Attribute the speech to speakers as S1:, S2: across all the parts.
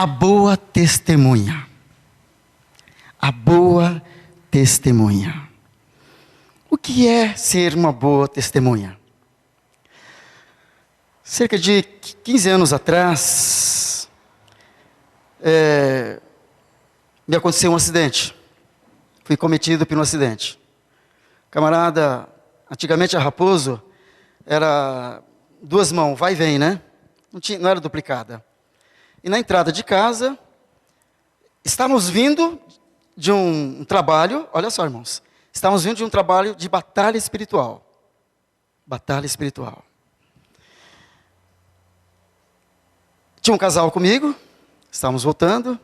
S1: A boa testemunha. A boa testemunha. O que é ser uma boa testemunha? Cerca de 15 anos atrás, me aconteceu um acidente. Fui cometido por um acidente. Camarada, antigamente a Raposo era 2 mãos, vai e vem, né? Não era duplicada. E na entrada de casa, estávamos vindo de um trabalho, olha só, irmãos, estávamos vindo de um trabalho de batalha espiritual. Batalha espiritual. Tinha um casal comigo, estávamos voltando,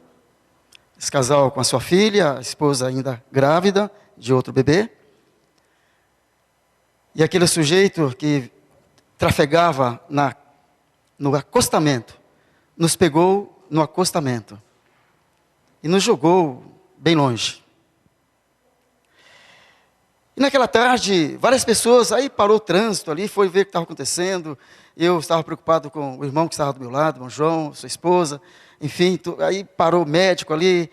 S1: esse casal com a sua filha, a esposa ainda grávida de outro bebê. E aquele sujeito que trafegava no acostamento, nos pegou no acostamento e nos jogou bem longe. E naquela tarde, várias pessoas, aí parou o trânsito ali, foi ver o que estava acontecendo. Eu estava preocupado com o irmão que estava do meu lado, o irmão João, sua esposa, enfim, aí parou o médico ali.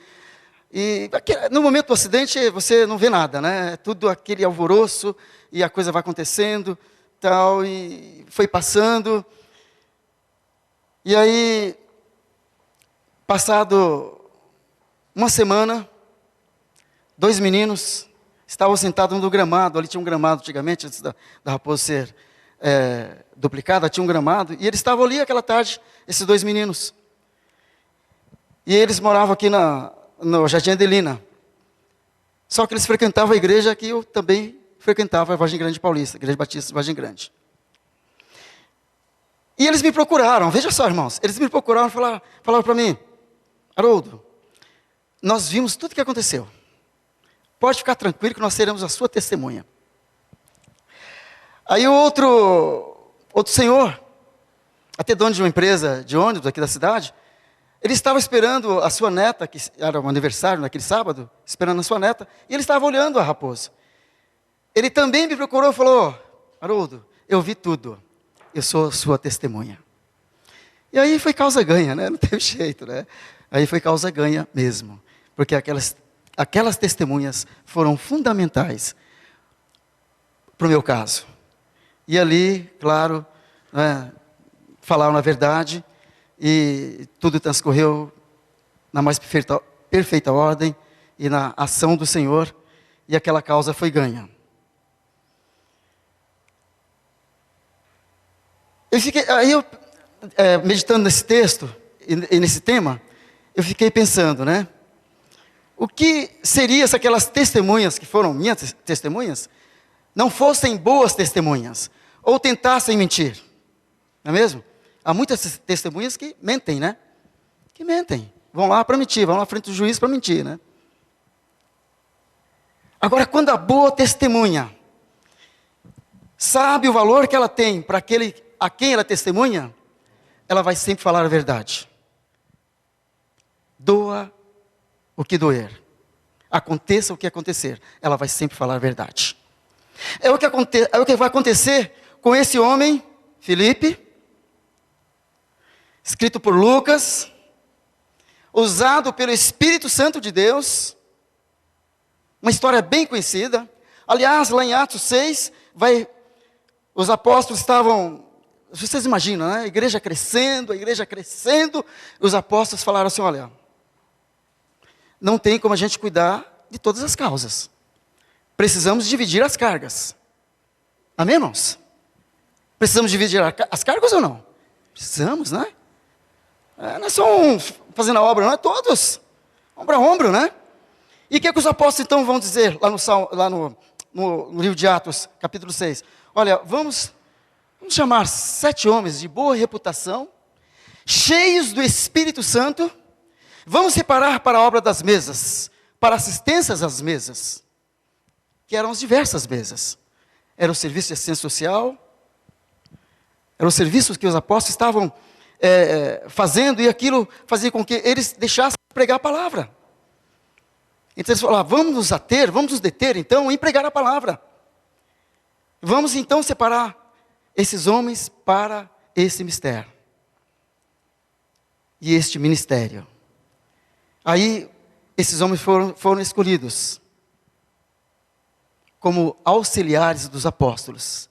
S1: E no momento do acidente você não vê nada, né? Tudo aquele alvoroço e a coisa vai acontecendo, tal, e foi passando. E aí, passado uma semana, 2 meninos estavam sentados no gramado. Ali tinha um gramado antigamente, antes da Raposo ser duplicada, tinha um gramado. E eles estavam ali aquela tarde, esses 2 meninos. E eles moravam aqui no Jardim Adelina. Só que eles frequentavam a igreja que eu também frequentava, a Vargem Grande Paulista, Igreja Batista Vargem Grande. E eles me procuraram, veja só, irmãos, eles me procuraram e falaram para mim: Haroldo, nós vimos tudo o que aconteceu. Pode ficar tranquilo que nós seremos a sua testemunha. Aí o outro senhor, até dono de uma empresa de ônibus aqui da cidade, ele estava esperando a sua neta, que era um aniversário naquele sábado, esperando a sua neta, e ele estava olhando a Raposo. Ele também me procurou e falou: Haroldo, eu vi tudo, eu sou sua testemunha. E aí foi causa ganha, né? Não teve jeito, né? Aí foi causa ganha mesmo, porque aquelas testemunhas foram fundamentais para o meu caso. E ali, claro, né, falaram a verdade, e tudo transcorreu na mais perfeita ordem e na ação do Senhor, e aquela causa foi ganha. Meditando nesse texto e nesse tema, eu fiquei pensando, né? O que seria se aquelas testemunhas, que foram minhas testemunhas, não fossem boas testemunhas, ou tentassem mentir? Não é mesmo? Há muitas testemunhas que mentem, né? Que mentem. Vão lá para mentir, vão lá à frente do juiz para mentir, né? Agora, quando a boa testemunha sabe o valor que ela tem para aquele a quem ela testemunha, ela vai sempre falar a verdade. Doa o que doer, aconteça o que acontecer, ela vai sempre falar a verdade. É o que vai acontecer com esse homem, Filipe, escrito por Lucas, usado pelo Espírito Santo de Deus, uma história bem conhecida. Aliás, lá em Atos 6, os apóstolos estavam, vocês imaginam, né? A igreja crescendo, os apóstolos falaram assim: olha, não tem como a gente cuidar de todas as causas, precisamos dividir as cargas. Amém, irmãos? Precisamos dividir as cargas ou não? Precisamos, né? Não é só um fazendo a obra, não é todos, ombro a ombro, né? E o que os apóstolos então vão dizer lá no livro de Atos, capítulo 6? Olha, vamos chamar 7 homens de boa reputação, cheios do Espírito Santo, vamos separar para a obra das mesas, para assistências às mesas, que eram as diversas mesas. Era o serviço de assistência social, eram os serviços que os apóstolos estavam fazendo, e aquilo fazia com que eles deixassem de pregar a palavra. Então eles falaram: vamos nos deter então em pregar a palavra. Vamos então separar esses homens para esse mistério. e este ministério. Aí, esses homens foram escolhidos como auxiliares dos apóstolos.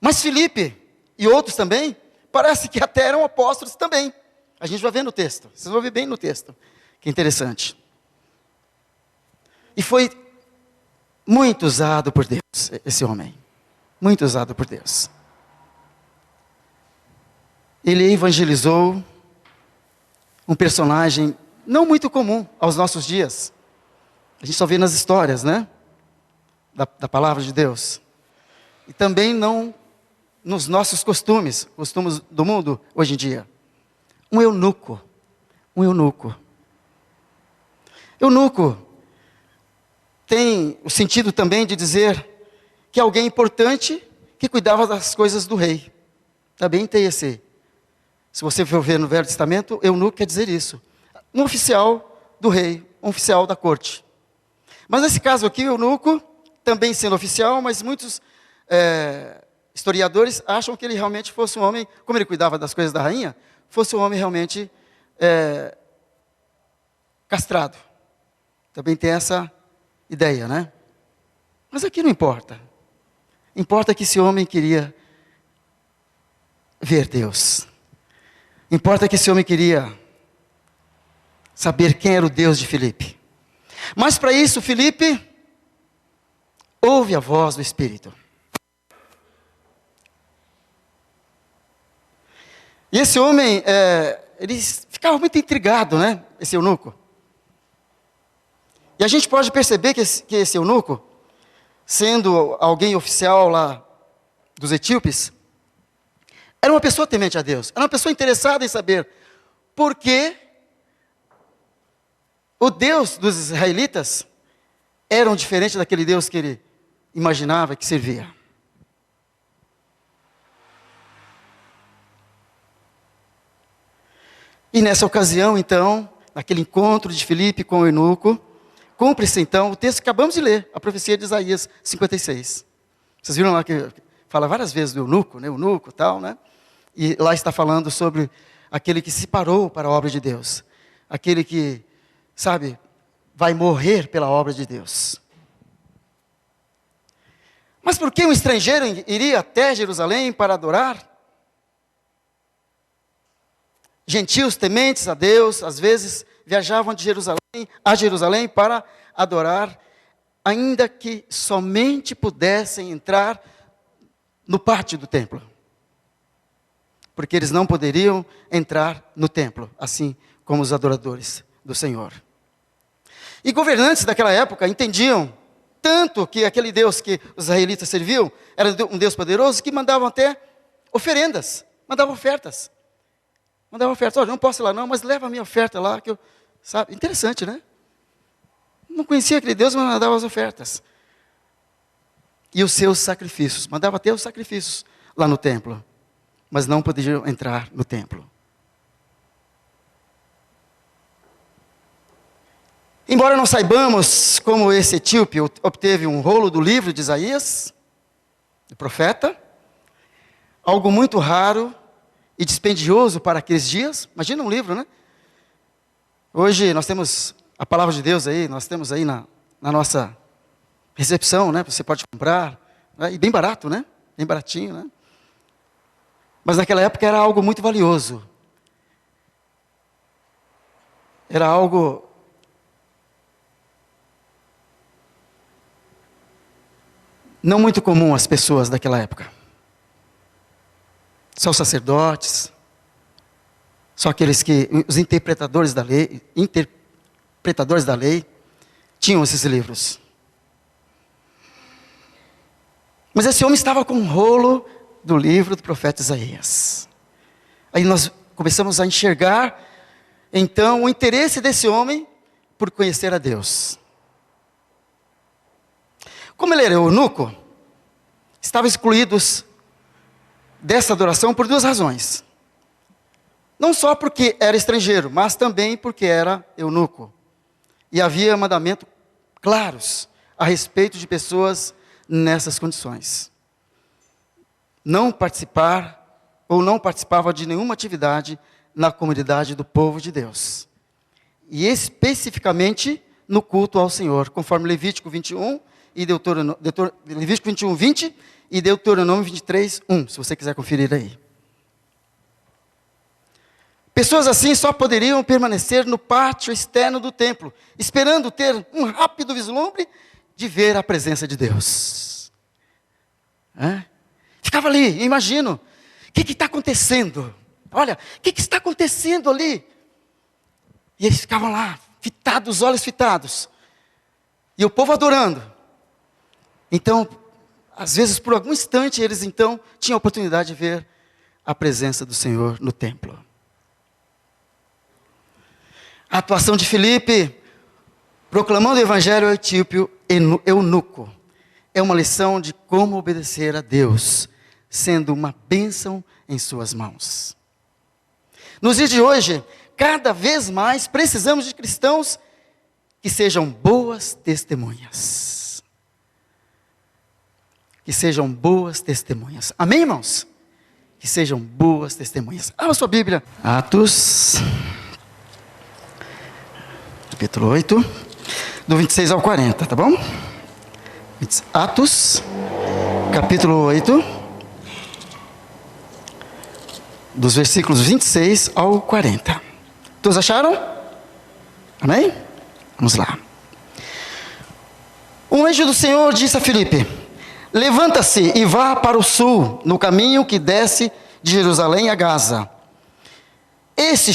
S1: Mas Filipe e outros também, parece que até eram apóstolos também. A gente vai ver no texto, vocês vão ver bem no texto, que interessante. E foi muito usado por Deus, esse homem. Muito usado por Deus. Ele evangelizou um personagem não muito comum aos nossos dias. A gente só vê nas histórias, né? Da palavra de Deus. E também não nos nossos costumes do mundo hoje em dia. Um eunuco. Um eunuco. Eunuco tem o sentido também de dizer que é alguém importante que cuidava das coisas do rei. Também tem esse. Se você for ver no Velho Testamento, eunuco quer dizer isso. Um oficial do rei, um oficial da corte. Mas nesse caso aqui, o eunuco, também sendo oficial, mas muitos historiadores acham que ele realmente fosse um homem, como ele cuidava das coisas da rainha, fosse um homem realmente castrado. Também tem essa ideia, né? Mas aqui não importa. Importa que esse homem queria ver Deus. Importa que esse homem queria saber quem era o Deus de Filipe. Mas para isso, Filipe ouve a voz do Espírito. E esse homem, ele ficava muito intrigado, né? Esse eunuco. E a gente pode perceber que esse eunuco, sendo alguém oficial lá dos etíopes, era uma pessoa temente a Deus. Era uma pessoa interessada em saber por que o Deus dos israelitas era diferente daquele Deus que ele imaginava que servia. E nessa ocasião, então, naquele encontro de Filipe com o eunuco, cumpre-se então o texto que acabamos de ler, a profecia de Isaías 56. Vocês viram lá que fala várias vezes do eunuco, né? Eunuco e tal, né? E lá está falando sobre aquele que se parou para a obra de Deus. Aquele que, sabe, vai morrer pela obra de Deus. Mas por que um estrangeiro iria até Jerusalém para adorar? Gentios tementes a Deus, às vezes viajavam de Jerusalém a Jerusalém para adorar, ainda que somente pudessem entrar no pátio do templo. Porque eles não poderiam entrar no templo, assim como os adoradores do Senhor. E governantes daquela época entendiam tanto que aquele Deus que os israelitas serviam era um Deus poderoso, que mandavam até oferendas, mandavam ofertas. Mandavam ofertas, olha, não posso ir lá não, mas leva a minha oferta lá, que eu, sabe, interessante, né? Não conhecia aquele Deus, mas mandava as ofertas. E os seus sacrifícios, mandava até os sacrifícios lá no templo, mas não podiam entrar no templo. Embora não saibamos como esse etíope obteve um rolo do livro de Isaías, do profeta, algo muito raro e dispendioso para aqueles dias. Imagina um livro, né? Hoje nós temos a palavra de Deus aí, nós temos aí na nossa recepção, né? Você pode comprar, né? E bem barato, né? Bem baratinho, né? Mas naquela época era algo muito valioso. Era algo não muito comum às pessoas daquela época. Só os sacerdotes, só aqueles que, os interpretadores da lei, tinham esses livros. Mas esse homem estava com um rolo do livro do profeta Isaías. Aí nós começamos a enxergar, então, o interesse desse homem por conhecer a Deus. Como ele era eunuco, estavam excluídos dessa adoração por duas razões. Não só porque era estrangeiro, mas também porque era eunuco. E havia mandamentos claros a respeito de pessoas nessas condições. Não participava de nenhuma atividade na comunidade do povo de Deus. E especificamente no culto ao Senhor, conforme Levítico 21 e Levítico 21, 20 e Deuteronômio 23, 1, se você quiser conferir aí. Pessoas assim só poderiam permanecer no pátio externo do templo, esperando ter um rápido vislumbre de ver a presença de Deus. Ficava ali, imagino, o que está acontecendo? Olha, o que está acontecendo ali? E eles ficavam lá, fitados, os olhos fitados. E o povo adorando. Então, às vezes, por algum instante, eles então tinham a oportunidade de ver a presença do Senhor no templo. A atuação de Filipe, proclamando o evangelho ao etíope eunuco, é uma lição de como obedecer a Deus, sendo uma bênção em suas mãos. Nos dias de hoje, cada vez mais precisamos de cristãos que sejam boas testemunhas. Que sejam boas testemunhas. Amém, irmãos? Que sejam boas testemunhas. Abra sua Bíblia. Atos, capítulo 8, do 26 ao 40, tá bom? Atos, capítulo 8, dos versículos 26 ao 40. Todos acharam? Amém? Vamos lá. Um anjo do Senhor disse a Filipe: levanta-se e vá para o sul, no caminho que desce de Jerusalém a Gaza. Este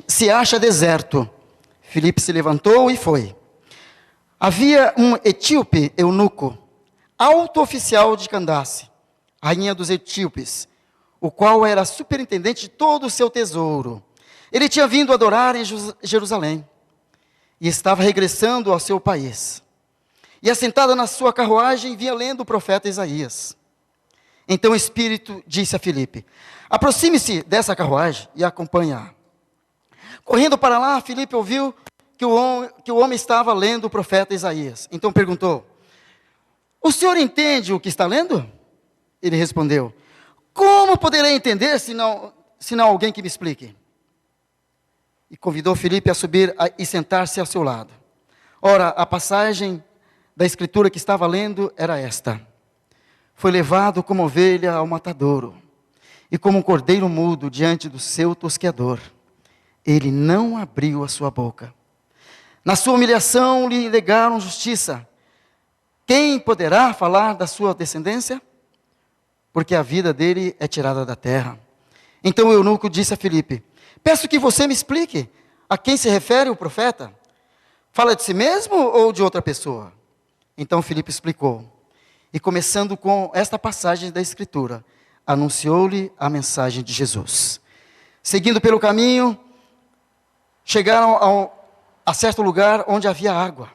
S1: se acha deserto. Filipe se levantou e foi. Havia um etíope eunuco, alto oficial de Candace, rainha dos etíopes, o qual era superintendente de todo o seu tesouro. Ele tinha vindo adorar em Jerusalém e estava regressando ao seu país. E assentada na sua carruagem, vinha lendo o profeta Isaías. Então o Espírito disse a Filipe: aproxime-se dessa carruagem e acompanhe-a. Correndo para lá, Filipe ouviu que o homem estava lendo o profeta Isaías. Então perguntou: o senhor entende o que está lendo? Ele respondeu: como poderei entender se não alguém que me explique? E convidou Filipe a subir e sentar-se ao seu lado. Ora, a passagem da escritura que estava lendo era esta: foi levado como ovelha ao matadouro, e como um cordeiro mudo diante do seu tosqueador. Ele não abriu a sua boca. Na sua humilhação lhe negaram justiça. Quem poderá falar da sua descendência? Porque a vida dele é tirada da terra. Então o eunuco disse a Filipe: peço que você me explique a quem se refere o profeta. Fala de si mesmo ou de outra pessoa? Então Filipe explicou. E começando com esta passagem da Escritura, anunciou-lhe a mensagem de Jesus. Seguindo pelo caminho, chegaram a certo lugar onde havia água.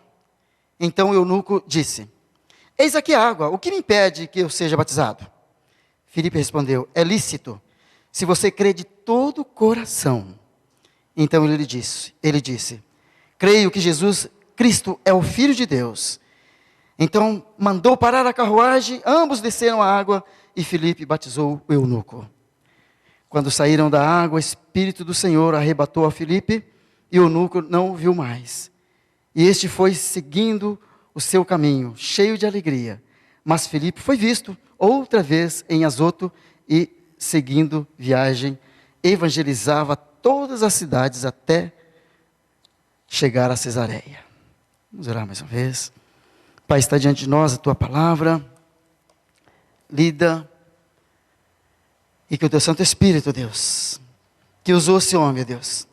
S1: Então o eunuco disse: eis aqui a água, o que me impede que eu seja batizado? Filipe respondeu: é lícito, se você crê de todo o coração. Então ele disse: creio que Jesus Cristo é o Filho de Deus. Então mandou parar a carruagem, ambos desceram a água e Filipe batizou o eunuco. Quando saíram da água, o Espírito do Senhor arrebatou a Filipe e o eunuco não o viu mais. E este foi seguindo o seu caminho, cheio de alegria. Mas Filipe foi visto outra vez em Azoto e, seguindo viagem, evangelizava todas as cidades até chegar a Cesareia. Vamos orar mais uma vez. Pai, está diante de nós a Tua palavra, lida, e que o Teu Santo Espírito, Deus, que usou esse homem, Deus,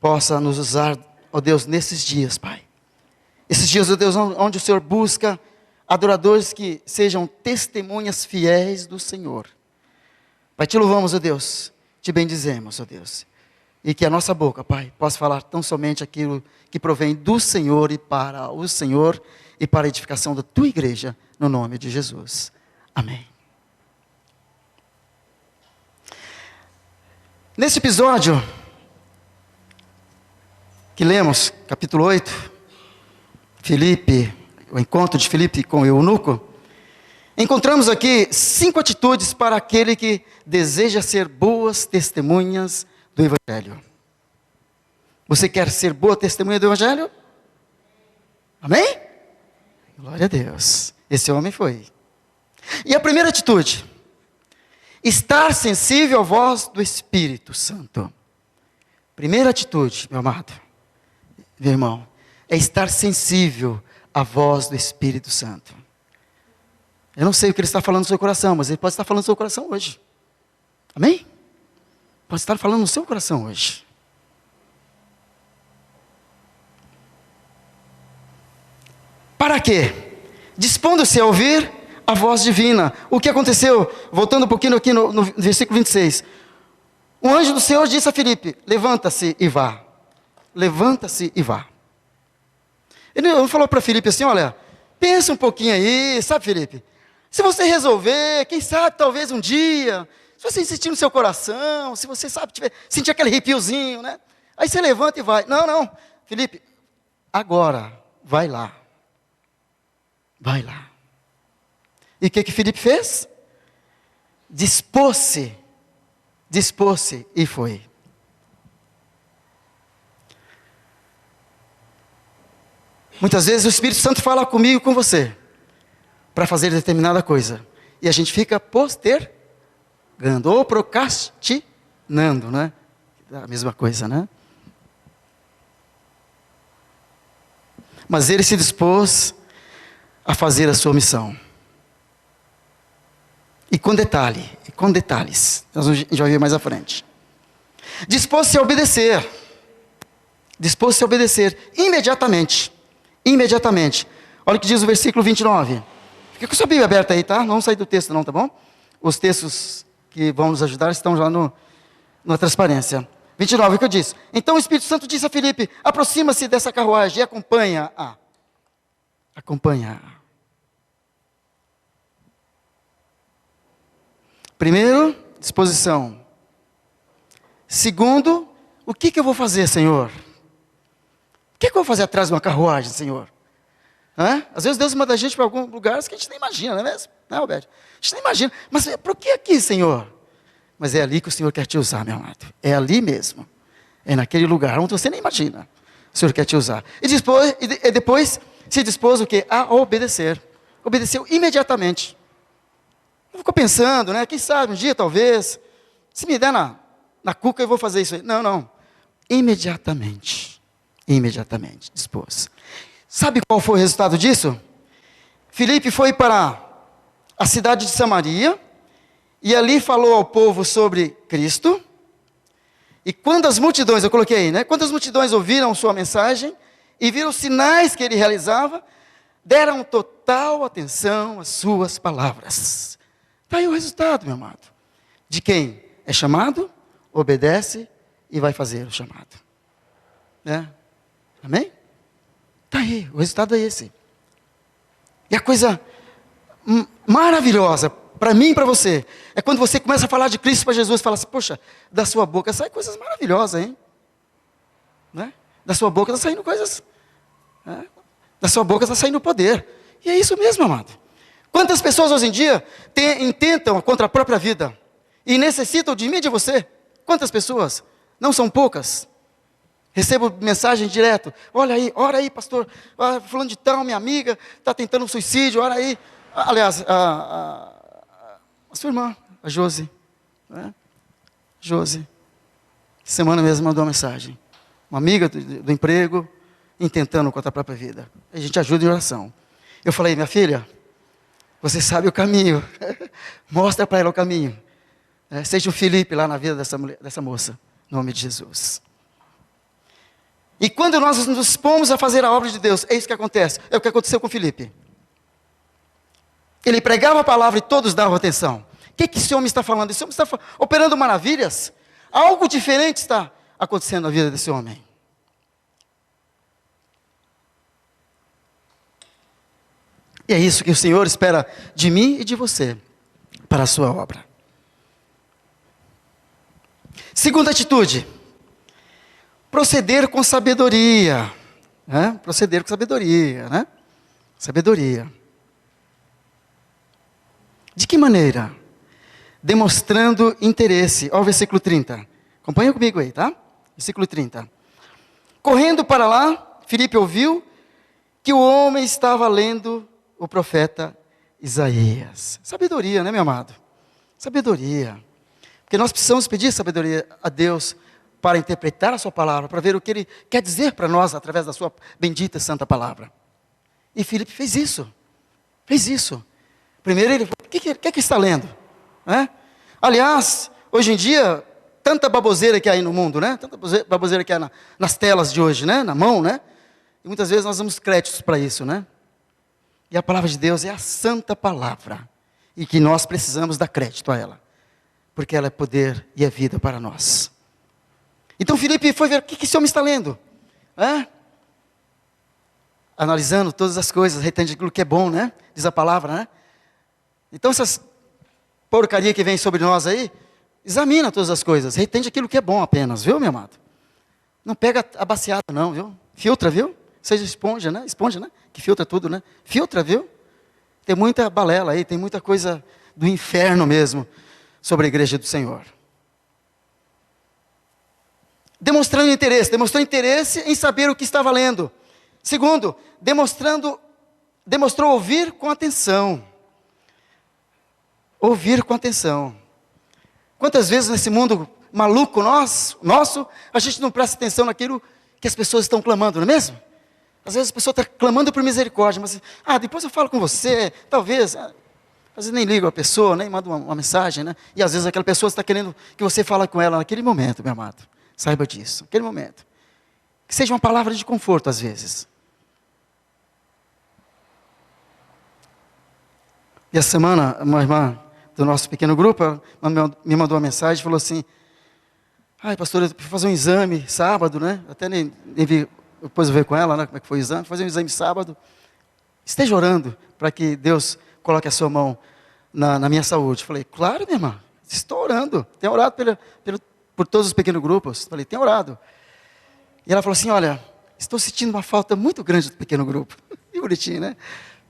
S1: possa nos usar, ó Deus, nesses dias, Pai. Esses dias, ó Deus, onde o Senhor busca adoradores que sejam testemunhas fiéis do Senhor. Pai, te louvamos, ó Deus, te bendizemos, ó Deus. E que a nossa boca, Pai, possa falar tão somente aquilo que provém do Senhor e para o Senhor e para a edificação da Tua igreja, no nome de Jesus. Amém. Nesse episódio que lemos, capítulo 8, Filipe, o encontro de Filipe com o eunuco, Encontramos aqui 5 atitudes para aquele que deseja ser boas testemunhas do Evangelho. Você quer ser boa testemunha do Evangelho? Amém? Glória a Deus. Esse homem foi. E a primeira atitude: estar sensível à voz do Espírito Santo. Primeira atitude, meu amado, meu irmão, é estar sensível à voz do Espírito Santo. Eu não sei o que ele está falando no seu coração, mas ele pode estar falando no seu coração hoje. Amém? Pode estar falando no seu coração hoje. Para quê? Dispondo-se a ouvir a voz divina. O que aconteceu? Voltando um pouquinho aqui no versículo 26. O anjo do Senhor disse a Filipe: levanta-se e vá. Levanta-se e vá. Ele falou para Filipe assim: olha, pensa um pouquinho aí, sabe, Filipe? Se você resolver, quem sabe, talvez um dia, se você insistir no seu coração, se você, sabe, sentir aquele arrepiozinho, né? Aí você levanta e vai. Não, Filipe, agora, vai lá. Vai lá. E o que Filipe fez? Dispôs-se e foi. Muitas vezes o Espírito Santo fala comigo e com você para fazer determinada coisa, e a gente fica postergando ou procrastinando, né? A mesma coisa, né? Mas ele se dispôs a fazer a sua missão. E com detalhes, a gente vai ver mais à frente. Dispôs-se a obedecer. Dispôs-se a obedecer imediatamente. Olha o que diz o versículo 29. Fica com a sua Bíblia aberta aí, tá? Não vamos sair do texto não, tá bom? Os textos que vão nos ajudar estão já na transparência. 29, o que eu disse? Então o Espírito Santo disse a Filipe: aproxima-se dessa carruagem e acompanha-a. Acompanha-a. Primeiro, disposição. Segundo, o que eu vou fazer, Senhor? O que eu vou fazer atrás de uma carruagem, Senhor? Às vezes Deus manda a gente para alguns lugares que a gente nem imagina, não é mesmo? Não, Roberto? A gente nem imagina. Mas por que aqui, Senhor? Mas é ali que o Senhor quer te usar, meu amado. É ali mesmo. É naquele lugar onde você nem imagina. O Senhor quer te usar. E depois se dispôs o quê? A obedecer. Obedeceu imediatamente. Não ficou pensando, né? Quem sabe, um dia talvez, se me der na cuca eu vou fazer isso aí. Não. Imediatamente dispôs. Sabe qual foi o resultado disso? Filipe foi para a cidade de Samaria, e ali falou ao povo sobre Cristo. E quando as multidões, eu coloquei aí, né? Quando as multidões ouviram sua mensagem, e viram os sinais que ele realizava, deram total atenção às suas palavras. Está aí o resultado, meu amado. De quem é chamado, obedece e vai fazer o chamado. Amém? Está aí, o resultado é esse. E a coisa maravilhosa, para mim e para você, é quando você começa a falar de Cristo para Jesus, e fala assim: poxa, da sua boca saem coisas maravilhosas, hein? Né? Da sua boca está saindo coisas, da sua boca está saindo poder. E é isso mesmo, amado. Quantas pessoas hoje em dia intentam contra a própria vida e necessitam de mim e de você? Quantas pessoas? Não são poucas. Recebo mensagem direto: olha aí, ora aí, pastor, fulano de tal, minha amiga, está tentando um suicídio, ora aí. Aliás, a sua irmã, a Josi, semana mesmo mandou uma mensagem. Uma amiga do emprego, intentando contra a própria vida. A gente ajuda em oração. Eu falei: minha filha, você sabe o caminho. Mostra para ela o caminho. Seja um Filipe lá na vida dessa moça, em nome de Jesus. E quando nós nos dispomos a fazer a obra de Deus, é isso que acontece. É o que aconteceu com Filipe. Ele pregava a palavra e todos davam atenção. O que esse homem está falando? Esse homem está operando maravilhas. Algo diferente está acontecendo na vida desse homem. E é isso que o Senhor espera de mim e de você, para a sua obra. Segunda atitude: proceder com sabedoria. Proceder com sabedoria, né? Sabedoria. De que maneira? Demonstrando interesse. Olha o versículo 30. Acompanha comigo aí, tá? Versículo 30. Correndo para lá, Filipe ouviu que o homem estava lendo o profeta Isaías. Sabedoria, né, meu amado? Sabedoria. Porque nós precisamos pedir sabedoria a Deus para interpretar a sua palavra, para ver o que Ele quer dizer para nós através da sua bendita e santa palavra. E Filipe fez isso. Fez isso. Primeiro ele falou, o que está lendo? Aliás, hoje em dia, tanta baboseira que há aí no mundo, né? Tanta baboseira que há nas telas de hoje, né? Na mão, né? E muitas vezes nós damos créditos para isso, né? E a palavra de Deus é a santa palavra. E que nós precisamos dar crédito a ela. Porque ela é poder e é vida para nós. Então Filipe foi ver o que esse homem está lendo. Analisando todas as coisas, retendo aquilo que é bom, né? Diz a palavra, né? Então essas porcaria que vem sobre nós aí, examina todas as coisas, retende aquilo que é bom apenas, viu, meu amado? Não pega a baciada não, viu? Filtra, viu? Seja esponja, né? Esponja, né? Que filtra tudo, né? Filtra, viu? Tem muita balela aí, tem muita coisa do inferno mesmo sobre a igreja do Senhor. Demonstrou interesse em saber o que estava lendo. Segundo, demonstrou ouvir com atenção. Ouvir com atenção. Quantas vezes nesse mundo maluco nosso, a gente não presta atenção naquilo que as pessoas estão clamando, não é mesmo? Às vezes a pessoa está clamando por misericórdia, mas depois eu falo com você, talvez, às vezes nem ligo a pessoa, nem mando uma mensagem, né? E às vezes aquela pessoa está querendo que você fale com ela naquele momento, meu amado. Saiba disso, naquele momento. Que seja uma palavra de conforto às vezes. E a semana, uma irmã do nosso pequeno grupo, ela me mandou uma mensagem e falou assim, pastor, eu fui fazer um exame sábado, né? Até nem vi, depois eu ver com ela, né, como é que foi o exame, fazer um exame sábado. Esteja orando para que Deus coloque a sua mão na minha saúde. Falei, claro, minha irmã, estou orando. Tenho orado por todos os pequenos grupos. Falei, tenho orado. E ela falou assim, olha, estou sentindo uma falta muito grande do pequeno grupo. Que bonitinho, né?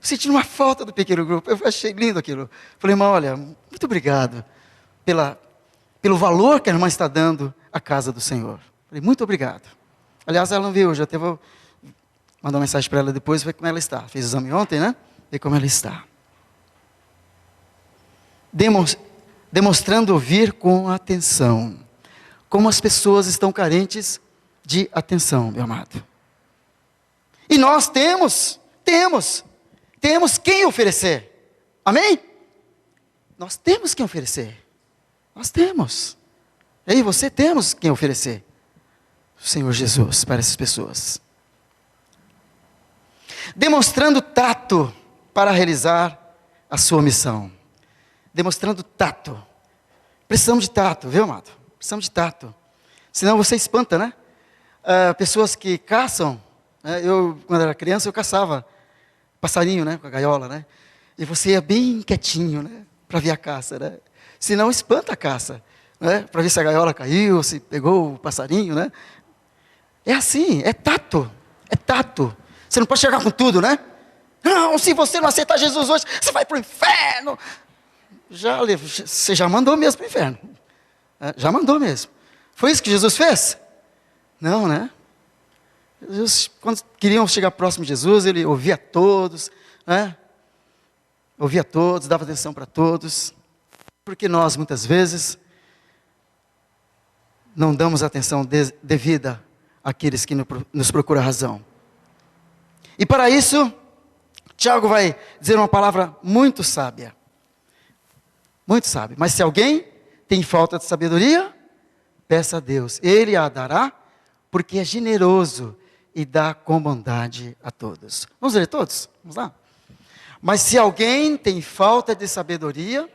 S1: Sentindo uma falta do pequeno grupo. Eu achei lindo aquilo. Falei, irmã, olha, muito obrigado pelo valor que a irmã está dando à casa do Senhor. Falei, muito obrigado. Aliás, ela não veio hoje, até vou mandar uma mensagem para ela depois, ver como ela está. Fez o exame ontem, né? Ver como ela está. Demonstrando ouvir com atenção. Como as pessoas estão carentes de atenção, meu amado. E nós temos quem oferecer. Amém? Nós temos quem oferecer. Nós temos. Eu e você temos quem oferecer. O Senhor Jesus para essas pessoas. Demonstrando tato para realizar a sua missão. Demonstrando tato. Precisamos de tato, viu, amado? Precisamos de tato. Senão você espanta, né? Pessoas que caçam. Eu, quando era criança, eu caçava passarinho, né? Com a gaiola, né? E você ia bem quietinho, né? Para ver a caça, né? Senão espanta a caça, né? Para ver se a gaiola caiu, se pegou o passarinho, né? É assim, é tato. É tato. Você não pode chegar com tudo, né? Não, se você não aceitar Jesus hoje, você vai para o inferno. Você já mandou mesmo para o inferno. Já mandou mesmo. Foi isso que Jesus fez? Não, né? Jesus, quando queriam chegar próximo de Jesus, ele ouvia todos, né? Ouvia todos, dava atenção para todos. Porque nós, muitas vezes, não damos atenção devida àqueles que nos procuram razão. E para isso, Tiago vai dizer uma palavra muito sábia. Muito sábia. Mas se alguém tem falta de sabedoria, peça a Deus. Ele a dará, porque é generoso e dá com bondade a todos. Vamos ler todos? Vamos lá? Mas se alguém tem falta de sabedoria,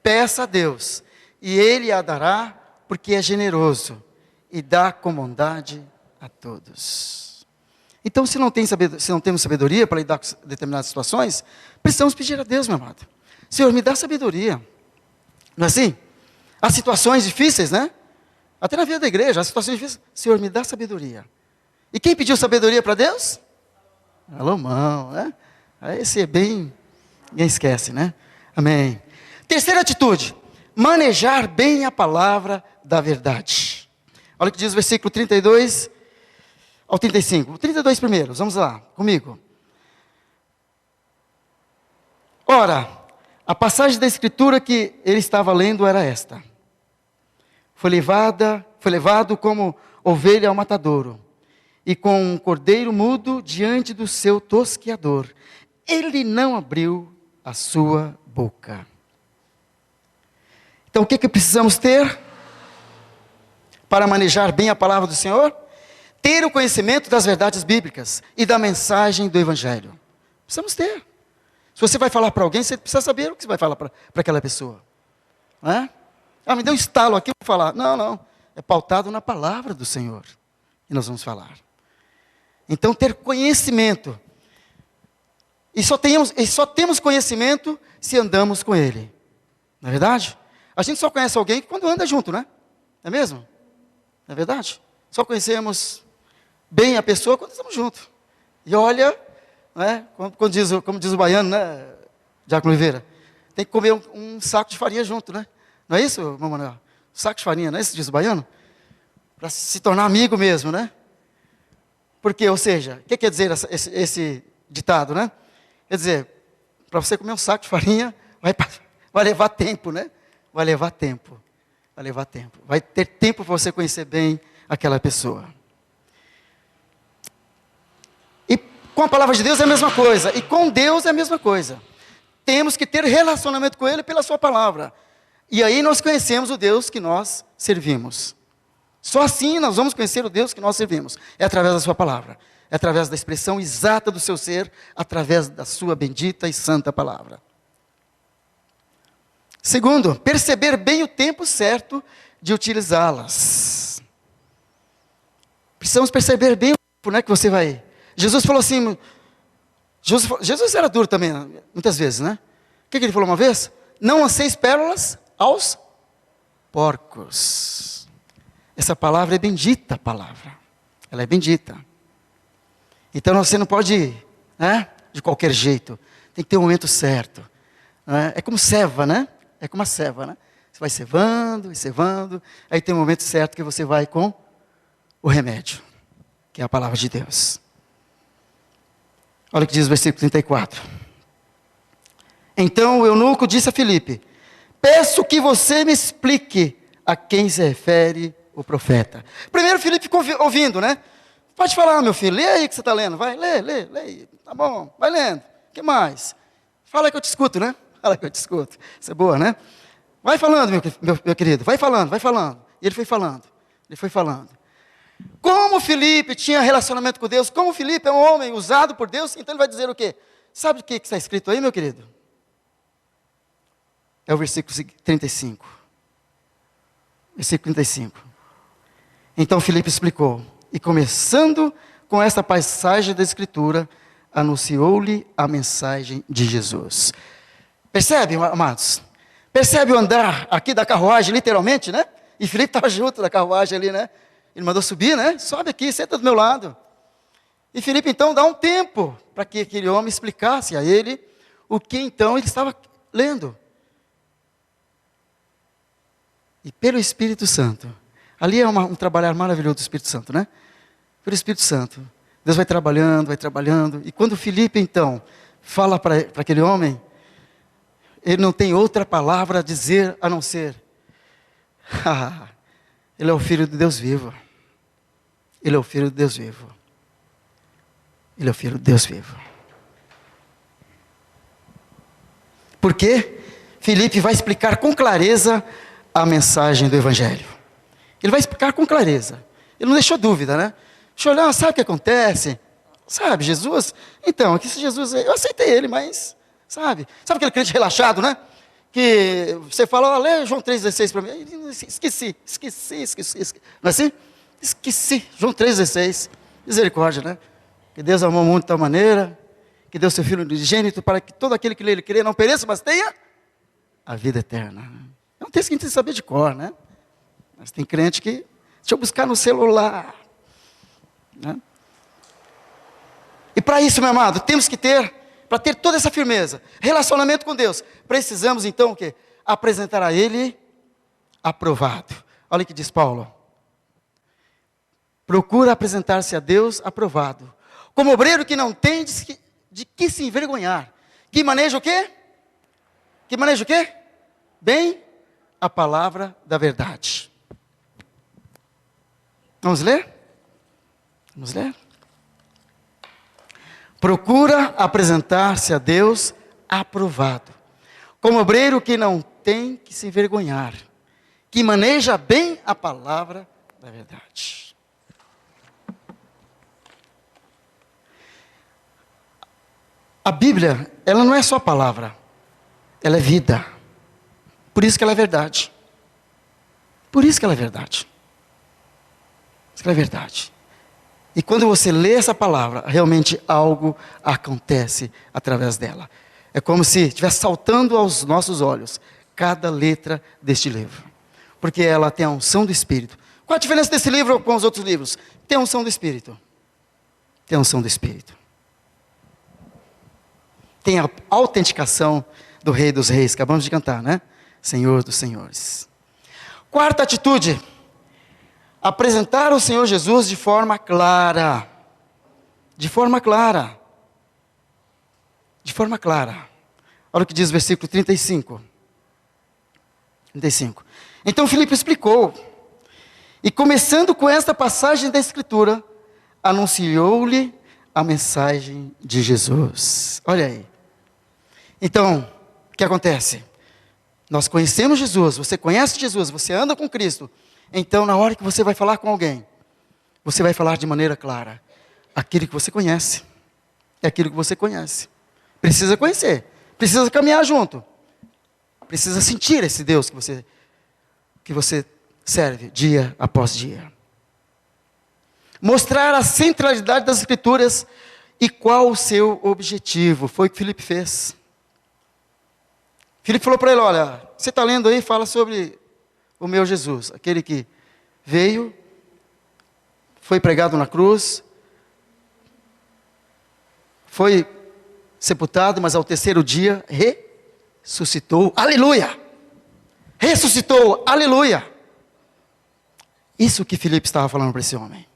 S1: peça a Deus. E Ele a dará, porque é generoso e dá com bondade a todos. Então, se não temos sabedoria para lidar com determinadas situações, precisamos pedir a Deus, meu amado. Senhor, me dá sabedoria. Não é assim? Há situações difíceis, né? Até na vida da igreja, há situações difíceis. Senhor, me dá sabedoria. E quem pediu sabedoria para Deus? Salomão, né? Esse é bem... Ninguém esquece, né? Amém. Terceira atitude, manejar bem a palavra da verdade. Olha o que diz o versículo 32 ao 35. 32 primeiro, vamos lá, comigo. Ora, a passagem da escritura que ele estava lendo era esta. Foi levado como ovelha ao matadouro, e com um cordeiro mudo diante do seu tosqueador. Ele não abriu a sua boca. Então o que precisamos ter para manejar bem a palavra do Senhor? Ter o conhecimento das verdades bíblicas e da mensagem do Evangelho. Precisamos ter. Se você vai falar para alguém, você precisa saber o que você vai falar para aquela pessoa. Não é? Ah, me deu um estalo aqui para falar. Não. É pautado na palavra do Senhor. E nós vamos falar. Então, ter conhecimento. E só temos conhecimento se andamos com Ele. Não é verdade? A gente só conhece alguém quando anda junto, né? Não é mesmo? Não é verdade? Só conhecemos bem a pessoa quando estamos juntos. E olha, né, como diz o baiano, né, Diácono Oliveira, tem que comer um saco de farinha junto, né? Não é isso, irmão Manuel? Saco de farinha, não é isso que diz o baiano? Para se tornar amigo mesmo, né? Porque, ou seja, o que quer dizer esse ditado, né? Quer dizer, para você comer um saco de farinha, vai levar tempo, né? Vai levar tempo. Vai ter tempo para você conhecer bem aquela pessoa. E com a palavra de Deus é a mesma coisa. E com Deus é a mesma coisa. Temos que ter relacionamento com Ele pela sua palavra. E aí nós conhecemos o Deus que nós servimos. Só assim nós vamos conhecer o Deus que nós servimos. É através da sua palavra. É através da expressão exata do seu ser, através da sua bendita e santa palavra. Segundo, perceber bem o tempo certo de utilizá-las. Precisamos perceber bem o tempo, né, que você vai... Jesus falou assim... Jesus era duro também, muitas vezes, né? O que ele falou uma vez? Não lanceis pérolas aos porcos. Essa palavra é bendita, palavra. Ela é bendita. Então você não pode, né, de qualquer jeito. Tem que ter um momento certo. Né? É como ceva, né? É como a ceva, né? Você vai cevando e cevando. Aí tem um momento certo que você vai com o remédio, que é a palavra de Deus. Olha o que diz o versículo 34. Então o eunuco disse a Filipe: peço que você me explique a quem se refere o profeta. Primeiro Filipe ficou ouvindo, né? Pode falar, meu filho, lê aí que você está lendo. Vai, lê. Tá bom, vai lendo. O que mais? Fala que eu te escuto, né? Fala que eu te escuto. Isso é boa, né? Vai falando, meu querido, vai falando. E ele foi falando. Como Filipe tinha relacionamento com Deus, como Filipe é um homem usado por Deus, então ele vai dizer o quê? Sabe o que está escrito aí, meu querido? É o versículo 35. Versículo 35. Então Filipe explicou, e começando com esta passagem da Escritura, anunciou-lhe a mensagem de Jesus. Percebe, amados? Percebe o andar aqui da carruagem, literalmente, né? E Filipe estava junto da carruagem ali, né? Ele mandou subir, né? Sobe aqui, senta do meu lado. E Filipe então dá um tempo para que aquele homem explicasse a ele o que então ele estava lendo. E pelo Espírito Santo, ali é um trabalhar maravilhoso do Espírito Santo, né? Pelo Espírito Santo, Deus vai trabalhando, e quando Filipe então fala para aquele homem, ele não tem outra palavra a dizer a não ser, ele é o Filho de Deus vivo. Ele é o Filho de Deus vivo. Ele é o Filho de Deus vivo. Por quê? Filipe vai explicar com clareza a mensagem do Evangelho. Ele vai explicar com clareza. Ele não deixou dúvida, né? Deixa eu olhar, sabe o que acontece? Sabe, Jesus? Então, aqui Jesus, eu aceitei ele, mas, sabe aquele crente relaxado, né? Que você fala, lê João 3,16 para mim. Esqueci. Não é assim? Esqueci. João 3,16. Misericórdia, né? Que Deus amou o mundo de tal maneira, que deu seu Filho unigênito para que todo aquele que nele crê não pereça, mas tenha a vida eterna. É um texto que a gente tem que saber de cor, né? Mas tem crente que, deixa eu buscar no celular. Né? E para isso, meu amado, temos que ter, para ter toda essa firmeza, relacionamento com Deus, precisamos então o quê? apresentar a Ele aprovado. Olha o que diz Paulo. Procura apresentar-se a Deus aprovado, como obreiro que não tem de que se envergonhar, que maneja o quê? Que maneja o quê? Bem, a palavra da verdade. Vamos ler? Vamos ler? Procura apresentar-se a Deus aprovado, como obreiro que não tem que se envergonhar, que maneja bem a palavra da verdade. A Bíblia, ela não é só palavra, ela é vida. Por isso que ela é verdade. Por isso que ela é verdade. Por isso que ela é verdade. E quando você lê essa palavra, realmente algo acontece através dela. É como se estivesse saltando aos nossos olhos cada letra deste livro. Porque ela tem a unção do Espírito. Qual a diferença desse livro com os outros livros? Tem a unção do Espírito. Tem a unção do Espírito. Tem a autenticação do Rei dos Reis. Acabamos de cantar, né? Senhor dos Senhores. Quarta atitude. Apresentar o Senhor Jesus de forma clara. De forma clara. De forma clara. Olha o que diz o versículo 35. 35. Então Filipe explicou. E começando com esta passagem da Escritura, anunciou-lhe a mensagem de Jesus. Olha aí. Então, o que acontece? Nós conhecemos Jesus, você conhece Jesus, você anda com Cristo. Então, na hora que você vai falar com alguém, você vai falar de maneira clara. Aquilo que você conhece, é aquilo que você conhece. Precisa conhecer, precisa caminhar junto. Precisa sentir esse Deus que você serve dia após dia. Mostrar a centralidade das Escrituras e qual o seu objetivo. Foi o que Filipe fez. Filipe falou para ele, olha, você está lendo aí, fala sobre o meu Jesus, aquele que veio, foi pregado na cruz, foi sepultado, mas ao terceiro dia ressuscitou, aleluia! Ressuscitou, aleluia! Isso que Filipe estava falando para esse homem.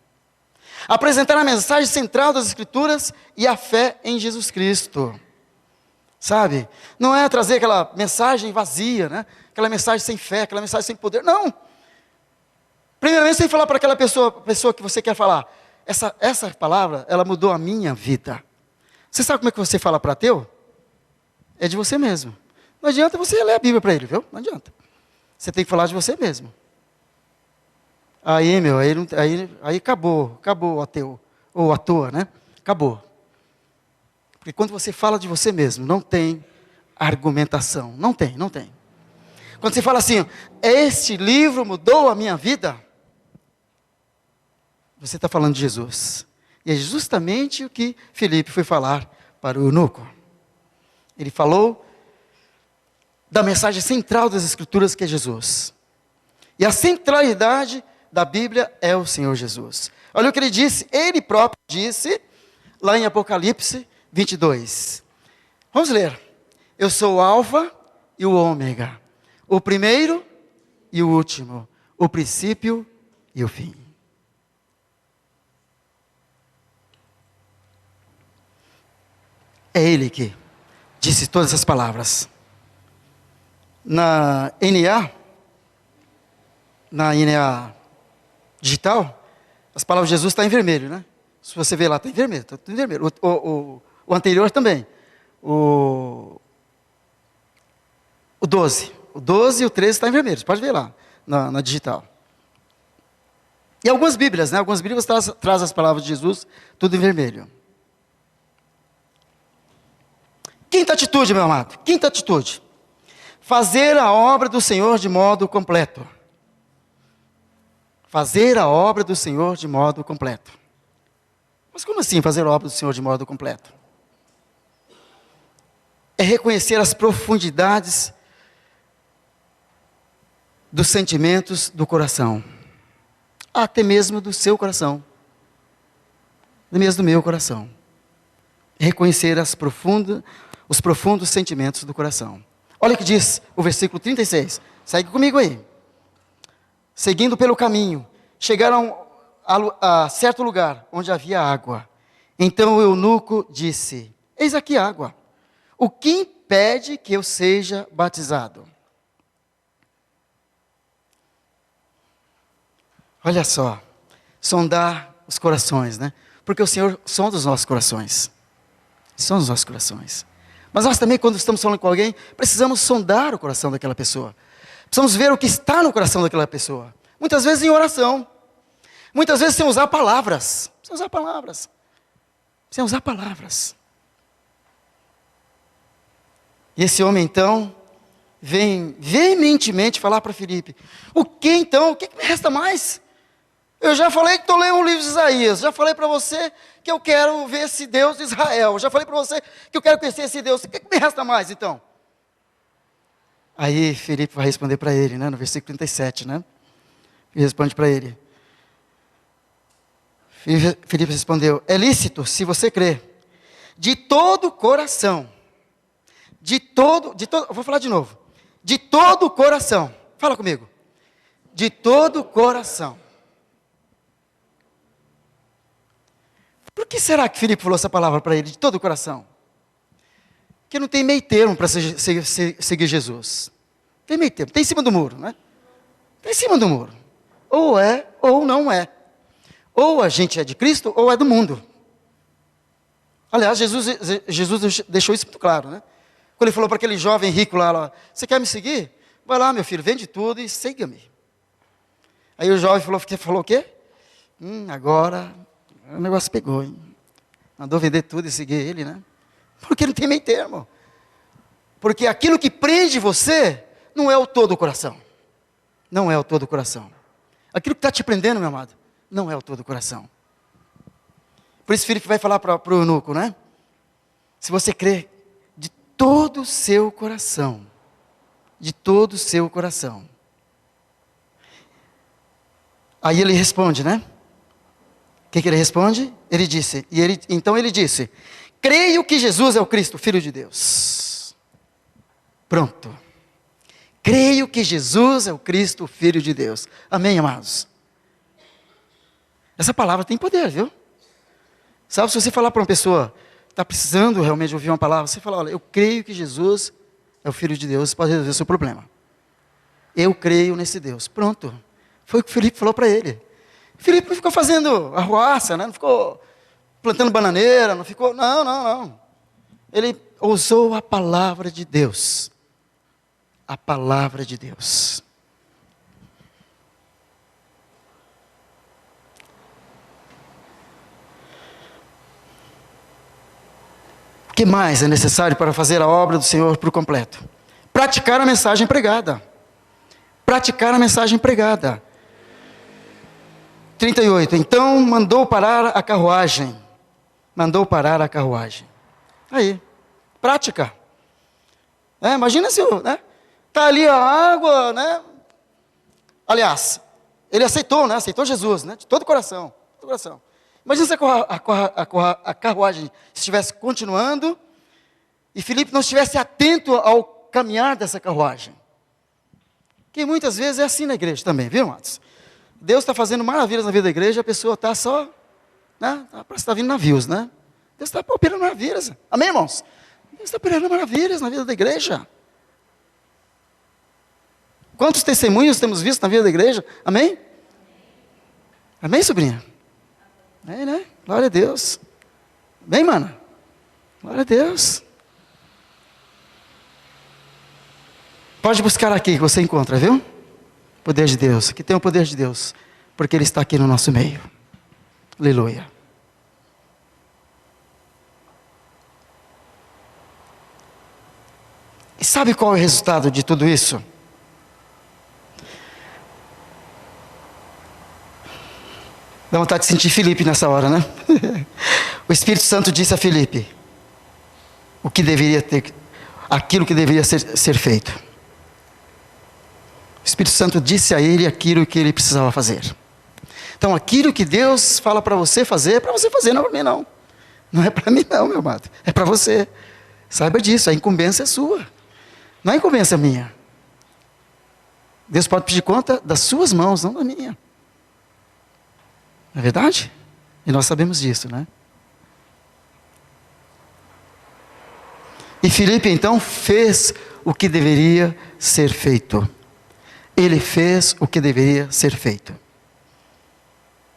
S1: Apresentar a mensagem central das Escrituras e a fé em Jesus Cristo. Sabe? Não é trazer aquela mensagem vazia, né? Aquela mensagem sem fé, aquela mensagem sem poder. Não! Primeiramente, você tem que falar para aquela pessoa que você quer falar. Essa palavra, ela mudou a minha vida. Você sabe como é que você fala para ateu? É de você mesmo. Não adianta você ler a Bíblia para ele, viu? Não adianta. Você tem que falar de você mesmo. Aí, meu, aí acabou o ateu. Ou à toa, né? Acabou. Porque quando você fala de você mesmo, não tem argumentação. Não tem. Quando você fala assim, este livro mudou a minha vida, você está falando de Jesus. E é justamente o que Filipe foi falar para o eunuco. Ele falou da mensagem central das Escrituras, que é Jesus. E a centralidade da Bíblia é o Senhor Jesus. Olha o que ele disse, ele próprio disse, lá em Apocalipse 22. Vamos ler. Eu sou o Alfa e o Ômega, o primeiro e o último, o princípio e o fim. É Ele que disse todas essas palavras. Na NA digital, as palavras de Jesus estão em vermelho, né? Se você ver lá, está em vermelho, está tudo em vermelho. O anterior também. O 12. O 12 e o 13 está em vermelho. Você pode ver lá, na digital. E algumas Bíblias, né? Algumas Bíblias traz as palavras de Jesus, tudo em vermelho. Quinta atitude, meu amado. Quinta atitude. Fazer a obra do Senhor de modo completo. Fazer a obra do Senhor de modo completo. Mas como assim fazer a obra do Senhor de modo completo? É reconhecer as profundidades dos sentimentos do coração. Até mesmo do seu coração. Até mesmo do meu coração. É reconhecer os profundos sentimentos do coração. Olha o que diz o versículo 36. Segue comigo aí. Seguindo pelo caminho, chegaram a certo lugar onde havia água. Então o eunuco disse: eis aqui água. O que impede que eu seja batizado? Olha só, sondar os corações, né? Porque o Senhor sonda os nossos corações. Sonda os nossos corações. Mas nós também, quando estamos falando com alguém, precisamos sondar o coração daquela pessoa. Precisamos ver o que está no coração daquela pessoa. Muitas vezes em oração. Muitas vezes sem usar palavras. Sem usar palavras. Sem usar palavras. E esse homem então, vem veementemente falar para Filipe: o que então? O que me resta mais? Eu já falei que estou lendo o livro de Isaías. Já falei para você que eu quero ver esse Deus de Israel. Já falei para você que eu quero conhecer esse Deus. O que me resta mais então? Aí Filipe vai responder para ele, né, no versículo 37, né? E responde para ele. Filipe respondeu: é lícito se você crê, de todo o coração, vou falar de novo, de todo o coração, fala comigo, de todo o coração. Por que será que Filipe falou essa palavra para ele, de todo o coração? Porque não tem meio termo para seguir Jesus. Tem meio termo, tem em cima do muro, né? Tem em cima do muro. Ou é, ou não é. Ou a gente é de Cristo, ou é do mundo. Aliás, Jesus deixou isso muito claro, né? Quando ele falou para aquele jovem rico lá, você quer me seguir? Vai lá, meu filho, vende tudo e siga-me. Aí o jovem falou o quê? Agora o negócio pegou, hein? Mandou vender tudo e seguir ele, né? Porque não tem meio termo. Porque aquilo que prende você não é o todo o coração. Não é o todo o coração. Aquilo que está te prendendo, meu amado, não é o todo o coração. Por isso Filipe vai falar para o eunuco, né? Se você crê de todo o seu coração, de todo o seu coração. Aí ele responde, né? O que ele responde? Então ele disse: creio que Jesus é o Cristo, Filho de Deus. Pronto. Creio que Jesus é o Cristo, Filho de Deus. Amém, amados? Essa palavra tem poder, viu? Sabe, se você falar para uma pessoa, está precisando realmente ouvir uma palavra, você fala: olha, eu creio que Jesus é o Filho de Deus, pode resolver o seu problema. Eu creio nesse Deus. Pronto. Foi o que o Filipe falou para ele. Filipe não ficou fazendo arruaça, né? Não ficou plantando bananeira, não ficou... Não. Ele usou a palavra de Deus. A palavra de Deus. O que mais é necessário para fazer a obra do Senhor por completo? Praticar a mensagem pregada. Praticar a mensagem pregada. 38. Então mandou parar a carruagem. Mandou parar a carruagem. Aí, prática. Imagina se tá ali a água, né? Aliás, ele aceitou, né? Aceitou Jesus, né? De todo o coração. De todo o coração. Imagina se a carruagem estivesse continuando e Filipe não estivesse atento ao caminhar dessa carruagem. Que muitas vezes é assim na igreja também, viu, amados? Deus está fazendo maravilhas na vida da igreja, a pessoa está só, né? Parece que está vindo navios, né? Deus está operando maravilhas. Amém, irmãos? Deus está operando maravilhas na vida da igreja. Quantos testemunhos temos visto na vida da igreja? Amém? Amém, sobrinha? Amém, né? Glória a Deus. Amém, mana? Glória a Deus. Pode buscar aqui que você encontra, viu? Poder de Deus. Aqui tem o poder de Deus. Porque Ele está aqui no nosso meio. Aleluia. E sabe qual é o resultado de tudo isso? Dá vontade de sentir Filipe nessa hora, né? O Espírito Santo disse a Filipe aquilo que deveria ser feito. O Espírito Santo disse a ele aquilo que ele precisava fazer. Então, aquilo que Deus fala para você fazer, é para você fazer, não é para mim não. Não é para mim não, meu amado. É para você. Saiba disso, a incumbência é sua. Não é incumbência minha. Deus pode pedir conta das suas mãos, não da minha. Não é verdade? E nós sabemos disso, né? E Filipe então fez o que deveria ser feito. Ele fez o que deveria ser feito.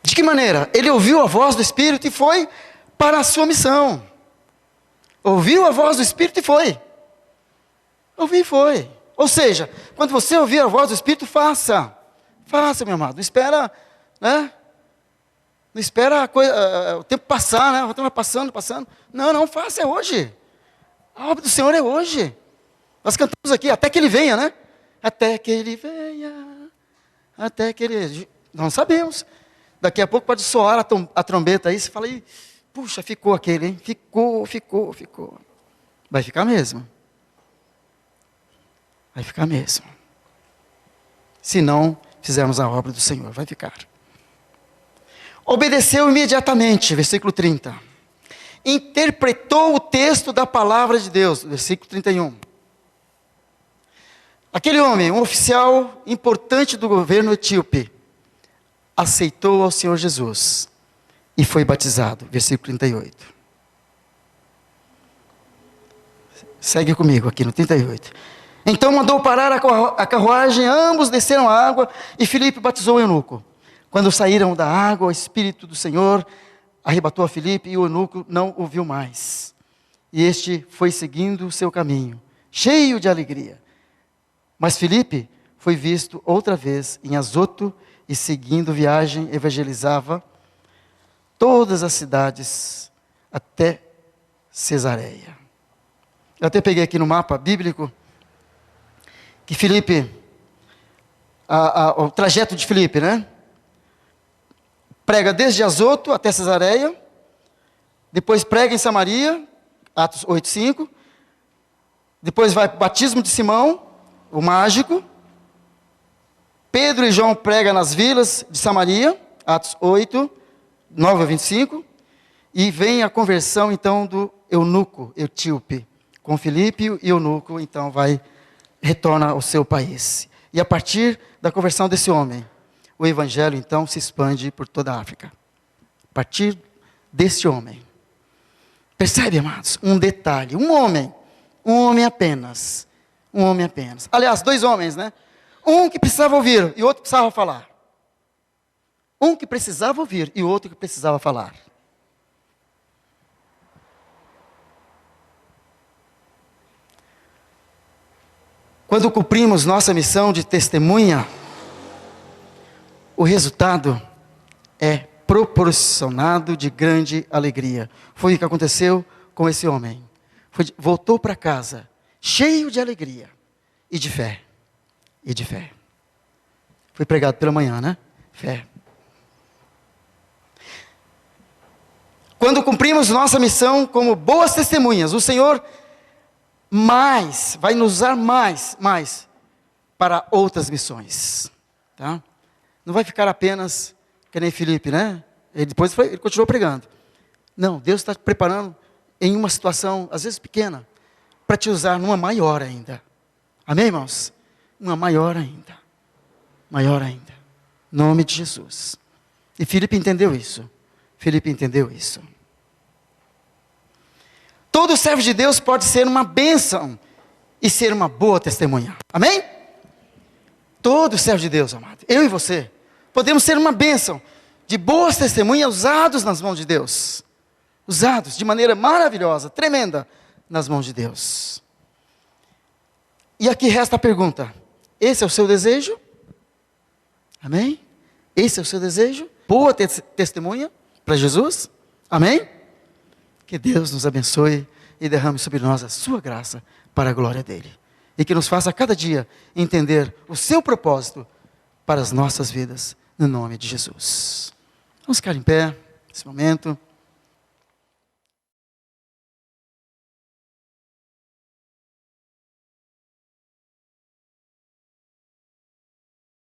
S1: De que maneira? Ele ouviu a voz do Espírito e foi para a sua missão. Ouviu a voz do Espírito e foi. Ouviu e foi. Ou seja, quando você ouvir a voz do Espírito, faça. Faça, meu amado. Não espera, né? Não espera o tempo passar, né? O tempo vai passando. Não, faça, é hoje. A obra do Senhor é hoje. Nós cantamos aqui, até que Ele venha, né? Até que Ele venha. Até que Ele... Não sabemos. Daqui a pouco pode soar a trombeta aí. Você fala, puxa, ficou aquele, hein? Ficou. Vai ficar mesmo. Vai ficar mesmo. Se não fizermos a obra do Senhor, vai ficar. Obedeceu imediatamente, versículo 30. Interpretou o texto da palavra de Deus, versículo 31. Aquele homem, um oficial importante do governo etíope, aceitou ao Senhor Jesus e foi batizado, versículo 38. Segue comigo aqui no 38. Então mandou parar a carruagem, ambos desceram a água e Filipe batizou o eunuco. Quando saíram da água, o Espírito do Senhor arrebatou a Filipe e o eunuco não o viu mais. E este foi seguindo o seu caminho, cheio de alegria. Mas Filipe foi visto outra vez em Azoto e seguindo viagem evangelizava todas as cidades até Cesareia. Eu até peguei aqui no mapa bíblico que Filipe, o trajeto de Filipe, né? Prega desde Azoto até Cesareia, depois prega em Samaria, Atos 8:5, depois vai para o batismo de Simão, o mágico. Pedro e João pregam nas vilas de Samaria, Atos 8, 9 a 25, e vem a conversão então do eunuco etíope, com Filipe e o eunuco então retorna ao seu país. E a partir da conversão desse homem, o evangelho então se expande por toda a África. A partir desse homem. Percebe, amados? Um detalhe, um homem apenas. Um homem apenas. Aliás, dois homens, né? Um que precisava ouvir e outro que precisava falar. Um que precisava ouvir e outro que precisava falar. Quando cumprimos nossa missão de testemunha, o resultado é proporcionado de grande alegria. Foi o que aconteceu com esse homem. Voltou para casa, cheio de alegria e de fé. E de fé. Foi pregado pela manhã, né? Fé. Quando cumprimos nossa missão como boas testemunhas, o Senhor vai nos usar mais para outras missões. Tá? Não vai ficar apenas, que nem Filipe, né? Ele continuou pregando. Não, Deus está te preparando em uma situação, às vezes pequena, para te usar numa maior ainda. Amém, irmãos? Uma maior ainda. Maior ainda. Em nome de Jesus. E Filipe entendeu isso. Todo servo de Deus pode ser uma bênção e ser uma boa testemunha. Amém? Todo servo de Deus, amado. Eu e você. Podemos ser uma bênção de boas testemunhas usados nas mãos de Deus. Usados de maneira maravilhosa, tremenda, nas mãos de Deus. E aqui resta a pergunta. Esse é o seu desejo? Amém? Esse é o seu desejo? Boa testemunha para Jesus? Amém? Que Deus nos abençoe e derrame sobre nós a sua graça para a glória dele. E que nos faça a cada dia entender o seu propósito para as nossas vidas, no nome de Jesus. Vamos ficar em pé nesse momento.